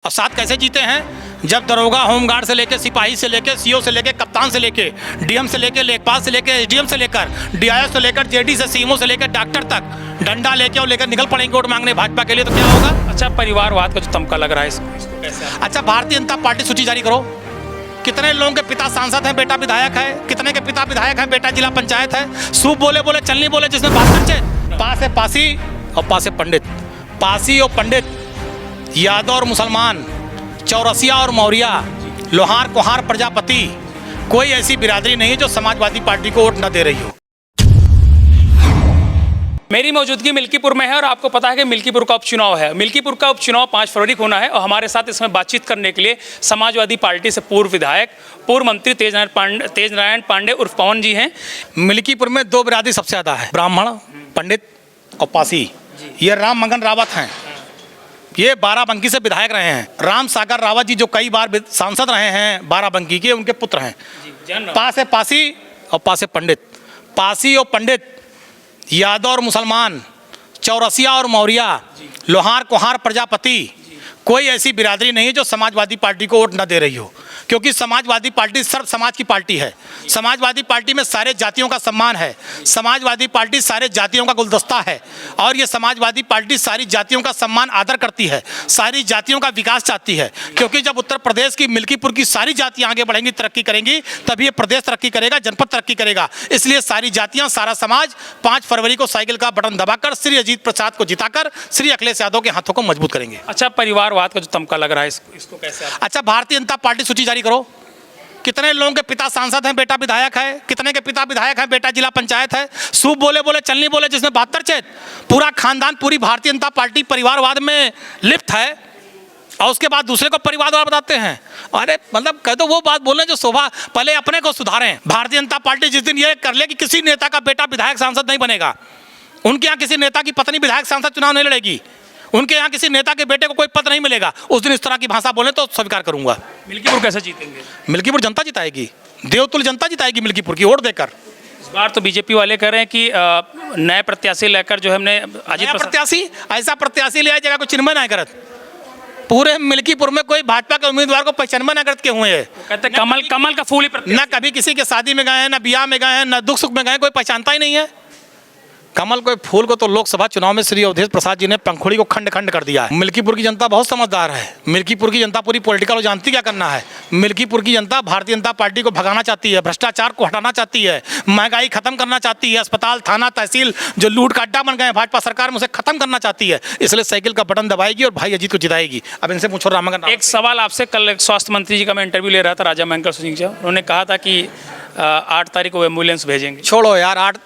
और साथ कैसे जीते हैं जब दरोगा, होमगार्ड से लेकर सिपाही से लेकर सीओ से लेकर कप्तान से लेकर डीएम से लेकर लेखपाल से लेकर एसडीएम से लेकर डीआईओ से लेकर जेडी से सीएमओ से लेकर डॉक्टर तक डंडा लेके और लेकर निकल पड़ेंगे वोट मांगने भाजपा के लिए। तो क्या होगा? अच्छा, परिवारवाद का जो तमका लग रहा है इसको कैसे? अच्छा, भारतीय जनता पार्टी सूची जारी करो। कितने लोगों के पिता सांसद हैं, बेटा विधायक है? कितने के पिता विधायक हैं, बेटा जिला पंचायत है? सूप बोले बोले चलनी बोले, जिसमें बात खर्चे पा से पासी और पा से पंडित, पासी और पंडित, यादव और मुसलमान, चौरसिया और मौर्या, लोहार कुहार प्रजापति, कोई ऐसी बिरादरी नहीं है जो समाजवादी पार्टी को वोट न दे रही हो। मेरी मौजूदगी मिल्कीपुर में है और आपको पता है कि मिल्कीपुर का उपचुनाव है। मिल्कीपुर का उपचुनाव 5 फरवरी को होना है और हमारे साथ इसमें बातचीत करने के लिए समाजवादी पार्टी से पूर्व विधायक, पूर्व मंत्री तेज नारायण पांडे उर्फ पवन जी हैं। मिल्कीपुर में 2 बिरादरी सबसे ज़्यादा है, ब्राह्मण, पंडित और पासी। ये राम मंगन रावत हैं, ये बाराबंकी से विधायक रहे हैं। राम सागर रावत जी जो कई बार सांसद रहे हैं बाराबंकी के, उनके पुत्र हैं। पा से पासी और पा से पंडित, पासी और पंडित, यादव और मुसलमान, चौरसिया और मौर्या, लोहार कुहार प्रजापति, कोई ऐसी बिरादरी नहीं है जो समाजवादी पार्टी को वोट न दे रही हो, क्योंकि समाजवादी पार्टी सर्व समाज की पार्टी है। समाजवादी पार्टी में सारे जातियों का सम्मान है, समाजवादी पार्टी सारे जातियों का गुलदस्ता है और ये समाजवादी पार्टी सारी जातियों का सम्मान आदर करती है, सारी जातियों का विकास चाहती है। क्योंकि जब उत्तर प्रदेश की मिल्कीपुर की सारी जातियां आगे बढ़ेंगी, तरक्की करेंगी, तभी ये प्रदेश तरक्की करेगा, जनपद तरक्की करेगा। इसलिए सारी जातियां, सारा समाज 5 फरवरी को साइकिल का बटन दबाकर श्री अजीत प्रसाद को जिताकर श्री अखिलेश यादव के हाथों को मजबूत करेंगे। अच्छा, परिवारवाद का जो तमका लग रहा है इसको कैसे? अच्छा, भारतीय जनता पार्टी सूची जारी करो। कितने लोगों के पिता सांसद हैं, बेटा विधायक है? कितने के पिता विधायक हैं, बेटा जिला पंचायत है? सूप बोले बोले चलनी बोले, जिसमें 72 चेत। पूरा खानदान, पूरी भारतीय जनता पार्टी परिवारवाद में लिप्त है और उसके बाद दूसरे को परिवारवाद बताते हैं। अरे मतलब कह दो वो बात बोलें जो शोभा, पहले अपने को सुधारें। भारतीय जनता पार्टी जिस दिन ये कर ले कि किसी नेता का बेटा विधायक सांसद नहीं बनेगा, उनके यहाँ किसी नेता की पत्नी विधायक सांसद चुनाव नहीं लड़ेगी, उनके यहाँ किसी नेता के बेटे को कोई पद नहीं मिलेगा, उस दिन इस तरह की भाषा बोले तो स्वीकार करूंगा। मिल्कीपुर कैसे जीतेंगे? मिल्कीपुर जनता जिताएगी, देवतुल्य जनता जिताएगी मिल्कीपुर की वोट देकर। इस बार तो बीजेपी वाले कह रहे हैं कि नए प्रत्याशी लेकर जो हमने अजीत प्रत्याशी, ऐसा प्रत्याशी ले आएगा कोई चिन्मय नहीं करत। पूरे मिल्कीपुर में कोई भाजपा के उम्मीदवार को पहचान न करते हुए है। कहते हैं कमल का फूल ही ना कभी किसी के शादी में गए हैं, ना ब्याह में गए हैं, ना दुख सुख में गए, कोई पहचानता ही नहीं है। कमल को फूल को तो लोकसभा चुनाव में श्री अवधेश प्रसाद जी ने पंखुड़ी को खंड खंड कर दिया है। मिल्कीपुर की जनता बहुत समझदार है। मिल्कीपुर की जनता पूरी पॉलिटिकल जानती क्या करना है। मिल्कीपुर की जनता भारतीय जनता पार्टी को भगाना चाहती है, भ्रष्टाचार को हटाना चाहती है, महंगाई खत्म करना चाहती है, अस्पताल, थाना, तहसील जो लूट का अड्डा बन गए भाजपा सरकार में उसे खत्म करना चाहती है। इसलिए साइकिल का बटन दबाएगी और भाई अजीत को जिताएगी। अब इनसे पूछो राम मंगन। एक सवाल आपसे, कल स्वास्थ्य मंत्री जी का मैं इंटरव्यू ले रहा था, राजा मंगल सिंह जी, उन्होंने कहा था कि 8 तारीख को एम्बुलेंस भेजेंगे। छोड़ो यार, 8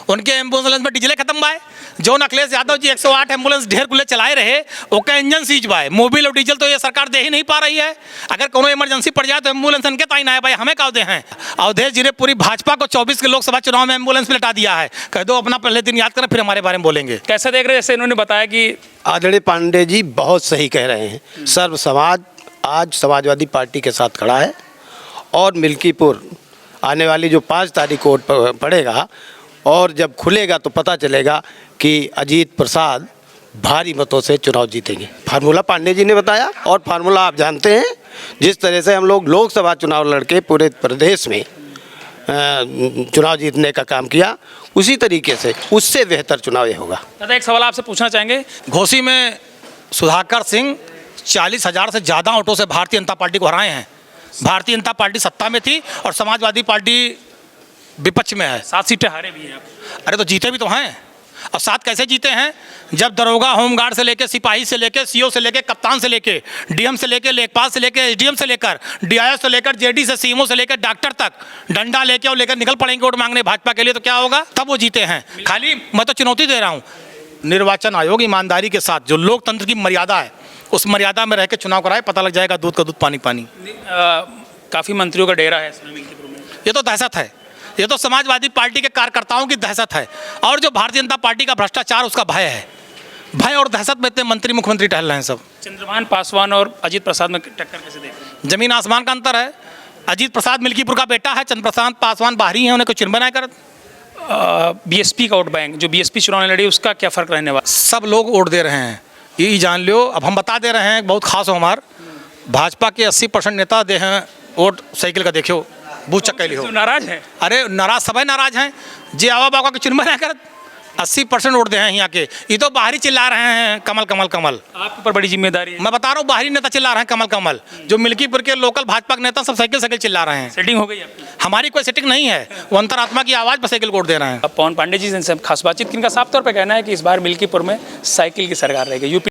उनके एम्बुलेंस में डीजल खत्म बाय। जो अखिलेश यादव जी 108 एम्बुलेंस ढेर गुले चलाए रहे, ओका इंजन सीज बाय। मोबिल और डीजल तो ये सरकार दे ही नहीं पा रही है। अगर कोनो इमरजेंसी पड़ जाए तो एम्बुलेंस इनके ताई ना है भाई, हमें का दे हैं। अवधेश जी ने पूरी भाजपा को 24 के लोकसभा चुनाव में एम्बुलेंस में लटा दिया है। कह दो अपना पहले दिन याद करें, फिर हमारे बारे में बोलेंगे। कैसे देख रहे हैं? जैसे इन्होंने बताया कि आदरणीय पांडे जी बहुत सही कह रहे हैं। सर्व समाज आज समाजवादी पार्टी के साथ खड़ा है और मिल्कीपुर आने वाली जो 5 तारीख को वोट पड़ेगा और जब खुलेगा तो पता चलेगा कि अजीत प्रसाद भारी मतों से चुनाव जीतेंगे। फार्मूला पांडे जी ने बताया और फार्मूला आप जानते हैं। जिस तरह से हम लोग लोकसभा चुनाव लड़के पूरे प्रदेश में चुनाव जीतने का काम किया, उसी तरीके से उससे बेहतर चुनाव ये होगा। दादा, एक सवाल आपसे पूछना चाहेंगे। घोसी में सुधाकर सिंह 40,000 से ज़्यादा वोटों से भारतीय जनता पार्टी को हराए हैं। भारतीय जनता पार्टी सत्ता में थी और समाजवादी पार्टी विपक्ष में है। 7 सीटें हारे भी हैं। अरे तो जीते भी तो हैं। और 7 कैसे जीते हैं जब दरोगा, होमगार्ड से लेकर सिपाही से लेकर सीओ से लेकर कप्तान से लेकर डीएम से लेकर लेखपाल से लेकर एसडीएम से लेकर डीआईओ से लेकर जेडी से सीएमओ से लेकर डॉक्टर तक डंडा लेके और लेकर निकल पड़ेंगे वोट मांगने भाजपा के लिए। तो क्या होगा? तब वो जीते हैं। खाली मैं तो चुनौती दे रहा हूँ, निर्वाचन आयोग ईमानदारी के साथ जो लोकतंत्र की मर्यादा है उस मर्यादा में रह के चुनाव कराए, पता लग जाएगा दूध का दूध पानी पानी। काफ़ी मंत्रियों का डेरा है इसमें मिल्कीपुर में। ये तो दहशत है, ये तो समाजवादी पार्टी के कार्यकर्ताओं की दहशत है और जो भारतीय जनता पार्टी का भ्रष्टाचार उसका भय है। भय और दहशत में इतने मंत्री मुख्यमंत्री टहल रहे हैं सब। चंद्रभान पासवान और अजीत प्रसाद में टक्कर कैसे देख रहे हैं? जमीन आसमान का अंतर है। अजीत प्रसाद मिल्कीपुर का बेटा है, चंद्रप्रसाद पासवान बाहरी हैं, उन्हें कुछ चिन्ह बनाए कर। बीएसपी का वोट बैंक जो बीएसपी चुनाव लड़ी उसका क्या फ़र्क रहने वाला? सब लोग वोट दे रहे हैं ये जान लियो। अब हम बता दे रहे हैं, बहुत खास हो हमार भाजपा के 80% नेता दे हैं वोट साइकिल का, देखियो बूथ चक्के लियो। जो नाराज हैं, अरे नाराज सब नाराज हैं, जे आवा बाबा के चुनबा नहीं कर 80% वोट दे हैं यहाँ के। ये तो बाहरी चिल्ला रहे हैं कमल कमल कमल। आपके ऊपर बड़ी जिम्मेदारी है। मैं बता रहा हूँ बाहरी नेता चिल्ला रहे हैं कमल कमल, जो मिल्कीपुर के लोकल भाजपा के नेता सब साइकिल साइकिल चिल्ला रहे हैं। सेटिंग हो गई आपकी? हमारी कोई सेटिंग नहीं है, वो अंतरात्मा की आवाज़ पर साइकिल वोट दे रहे हैं। अब पवन पांडे जी से खास बातचीत, किनका साफ तौर पर कहना है कि इस बार मिल्कीपुर में साइकिल की सरकार रहेगी। यूपी